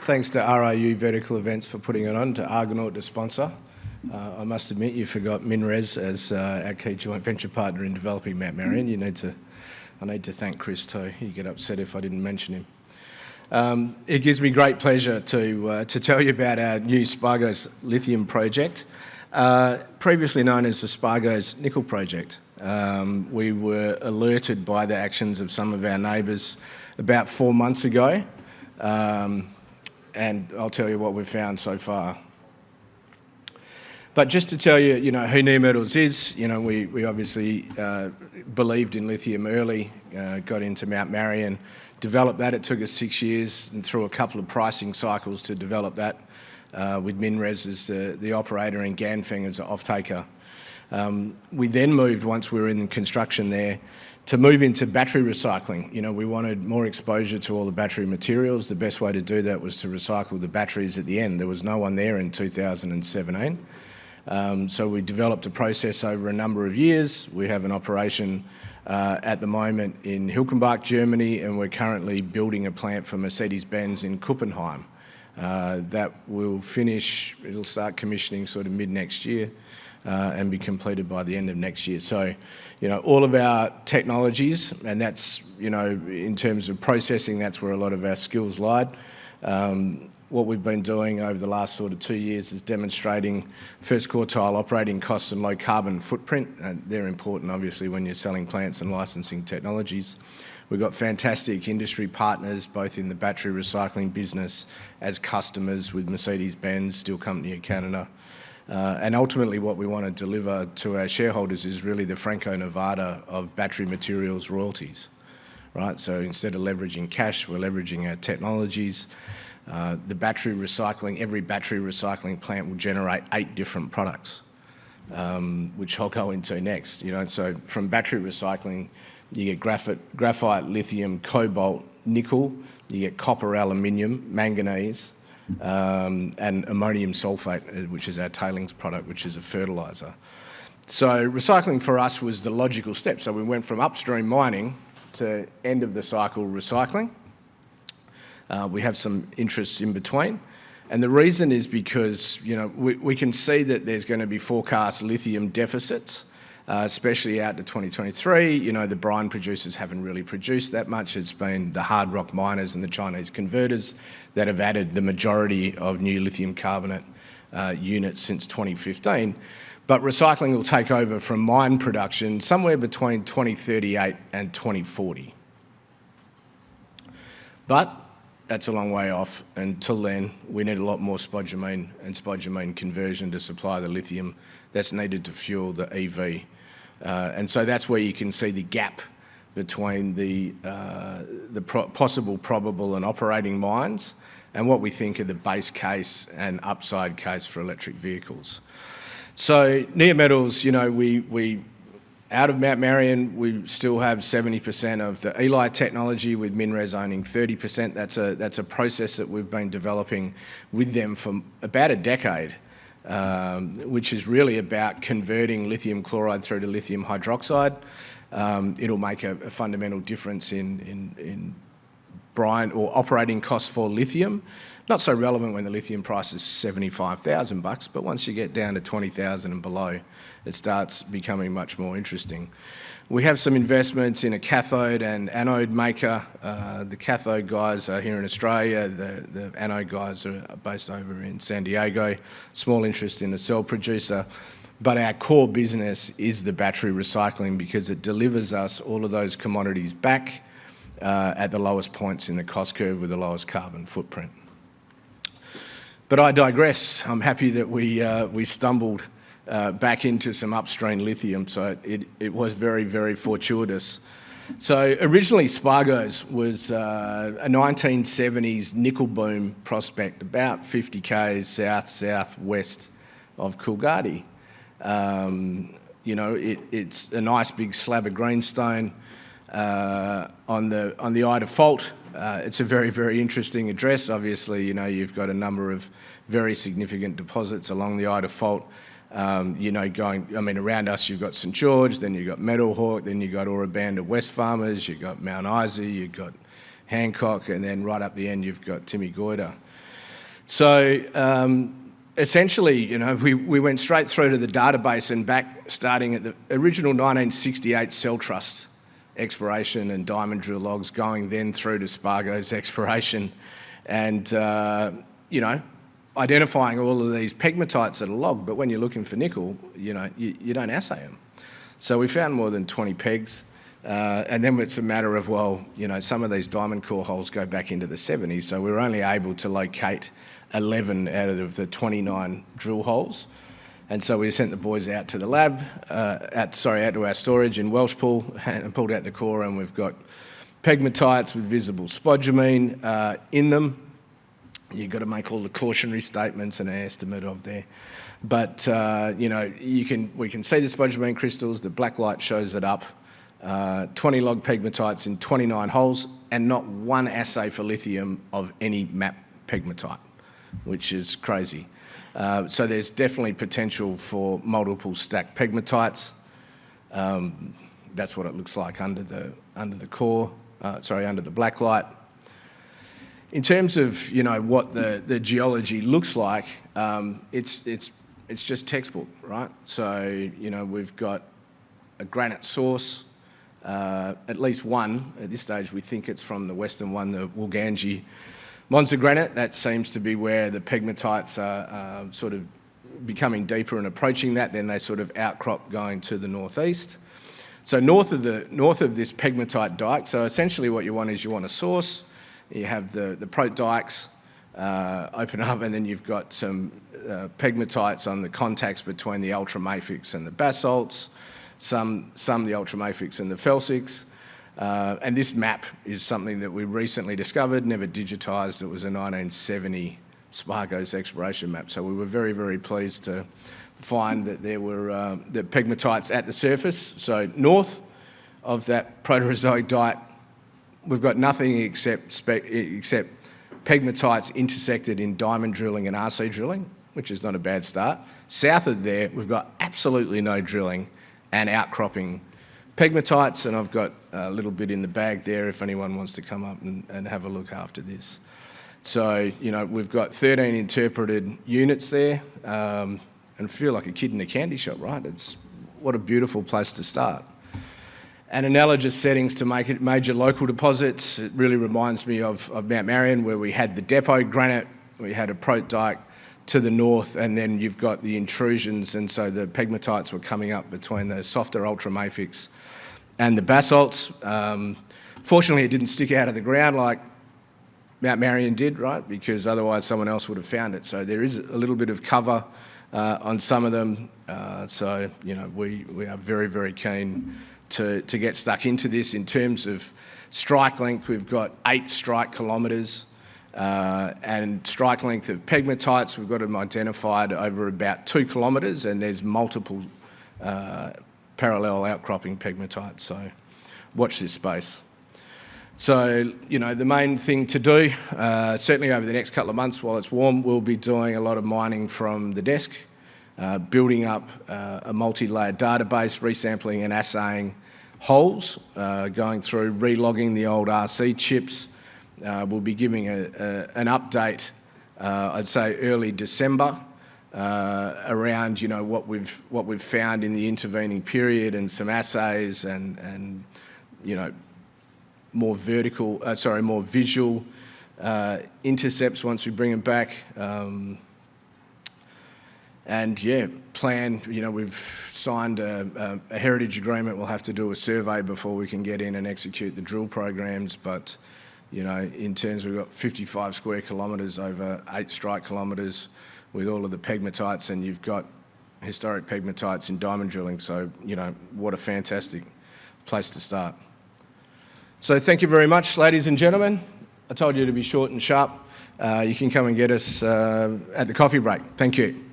Thanks to RIU Vertical Events for putting it on, to Argonaut to sponsor. I must admit you forgot MinRes as our key joint venture partner in developing Mount Marion. I need to thank Chris too. He'd get upset if I didn't mention him. It gives me great pleasure to tell you about our new Spargos lithium project, previously known as the Spargos nickel project. We were alerted by the actions of some of our neighbours about 4 months ago, and I'll tell you what we've found so far. But just to tell you, who Neometals is, we obviously believed in lithium early, got into Mount Marion, developed that. It took us 6 years and through a couple of pricing cycles to develop that, with MinRes as the operator and Ganfeng as the off-taker. We then moved, once we were in construction there, to move into battery recycling. We wanted more exposure to all the battery materials. The best way to do that was to recycle the batteries at the end. There was no one there in 2017. So we developed a process over a number of years. We have an operation at the moment in Hilkenbach, Germany, and we're currently building a plant for Mercedes-Benz in Kuppenheim. That will finish, it'll start commissioning sort of mid-next year and be completed by the end of next year. So, all of our technologies, and that's, in terms of processing, that's where a lot of our skills lied. What we've been doing over the last sort of 2 years is demonstrating first quartile operating costs and low carbon footprint. They're important, obviously, when you're selling plants and licensing technologies. We've got fantastic industry partners, both in the battery recycling business as customers with Mercedes-Benz, Steel Company of Canada. And ultimately what we want to deliver to our shareholders is really the Franco-Nevada of battery materials royalties, right? So instead of leveraging cash, we're leveraging our technologies. The battery recycling, every battery recycling plant will generate 8 different products, which I'll go into next. So from battery recycling, you get graphite, lithium, cobalt, nickel, you get copper, aluminium, manganese, and ammonium sulfate, which is our tailings product, which is a fertiliser. So recycling for us was the logical step. So we went from upstream mining to end of the cycle recycling. We have some interests in between. And the reason is because, we can see that there's going to be forecast lithium deficits, especially out to 2023. The brine producers haven't really produced that much. It's been the hard rock miners and the Chinese converters that have added the majority of new lithium carbonate units since 2015. But recycling will take over from mine production somewhere between 2038 and 2040. But that's a long way off. Until then, we need a lot more spodumene and spodumene conversion to supply the lithium that's needed to fuel the EV. And so that's where you can see the gap between the possible, probable and operating mines and what we think are the base case and upside case for electric vehicles. So Neometals, we out of Mount Marion, we still have 70% of the Eli technology, with MinRes owning 30%. That's a process that we've been developing with them for about a decade, which is really about converting lithium chloride through to lithium hydroxide. It'll make a fundamental difference in brine or operating costs for lithium. Not so relevant when the lithium price is $75,000, but once you get down to 20,000 and below, it starts becoming much more interesting. We have some investments in a cathode and anode maker. The cathode guys are here in Australia. The anode guys are based over in San Diego. Small interest in a cell producer. But our core business is the battery recycling, because it delivers us all of those commodities back at the lowest points in the cost curve with the lowest carbon footprint. But I digress. I'm happy that we stumbled back into some upstream lithium, so it was very, very fortuitous. So originally Spargos was a 1970s nickel boom prospect, about 50 k's south-southwest of Coolgardie. It's a nice big slab of greenstone on the Ida Fault. It's a very, very interesting address. Obviously, you've got a number of very significant deposits along the Ida Fault. Around us you've got St George, then you've got Meadowhawk, then you've got Ora Banda West Farmers, you've got Mount Isa, you've got Hancock, and then right up the end you've got Timmy Goyder. So essentially, you know, we went straight through to the database and back, starting at the original 1968 Cell Trust exploration and diamond drill logs, going then through to Spargo's exploration, and you know, identifying all of these pegmatites that are logged. But when you're looking for nickel, you know, you don't assay them. So we found more than 20 pegs. And then it's a matter of, well, you know, some of these diamond core holes go back into the 70s, so we were only able to locate 11 out of the 29 drill holes. And so we sent the boys out to the lab, out to our storage in Welshpool, and pulled out the core, and we've got pegmatites with visible spodumene in them. You've got to make all the cautionary statements and an estimate of there. But, you know, we can see the spodumene crystals, the black light shows it up. 20 log pegmatites in 29 holes, and not one assay for lithium of any map pegmatite, which is crazy. So there's definitely potential for multiple stacked pegmatites. That's what it looks like under the core, under the black light. In terms of, you know, what the geology looks like, it's just textbook, right? So, you know, we've got a granite source. At least one, at this stage we think it's from the western one, the Woolgangi Monza granite. That seems to be where the pegmatites are sort of becoming deeper and approaching that, then they sort of outcrop going to the northeast. So north of this pegmatite dike, so essentially what you want is you want a source, you have the prote dikes open up, and then you've got some pegmatites on the contacts between the ultramafics and the basalts, some the ultramafics and the felsics. And this map is something that we recently discovered, never digitised. It was a 1970 Spargo's exploration map. So we were very, very pleased to find that there were the pegmatites at the surface. So north of that Proterozoic dike, we've got nothing except pegmatites intersected in diamond drilling and RC drilling, which is not a bad start. South of there, we've got absolutely no drilling and outcropping pegmatites, and I've got a little bit in the bag there if anyone wants to come up and have a look after this. So, you know, we've got 13 interpreted units there, and feel like a kid in a candy shop, right? What a beautiful place to start. And analogous settings to make it major local deposits. It really reminds me of Mount Marion, where we had the depot granite, we had a prote dike to the north, and then you've got the intrusions, and so the pegmatites were coming up between the softer ultramafics and the basalts. Fortunately, it didn't stick out of the ground like Mount Marion did, right? Because otherwise someone else would have found it. So there is a little bit of cover on some of them. So, you know, we are very, very keen to get stuck into this. In terms of strike length, we've got 8 strike kilometres. And strike length of pegmatites, we've got them identified over about 2 kilometres, and there's multiple parallel outcropping pegmatites, so watch this space. So, you know, the main thing to do, certainly over the next couple of months while it's warm, we'll be doing a lot of mining from the desk, building up a multi-layered database, resampling and assaying holes, going through, relogging the old RC chips. We'll be giving an update, I'd say early December, around, you know, what we've found in the intervening period, and some assays and you know, more visual intercepts once we bring them back. And yeah, plan, you know, we've signed a heritage agreement. We'll have to do a survey before we can get in and execute the drill programs, but you know, in terms, we've got 55 square kilometres over 8 strike kilometres with all of the pegmatites, and you've got historic pegmatites in diamond drilling. So, you know, what a fantastic place to start. So thank you very much, ladies and gentlemen. I told you to be short and sharp. You can come and get us at the coffee break. Thank you.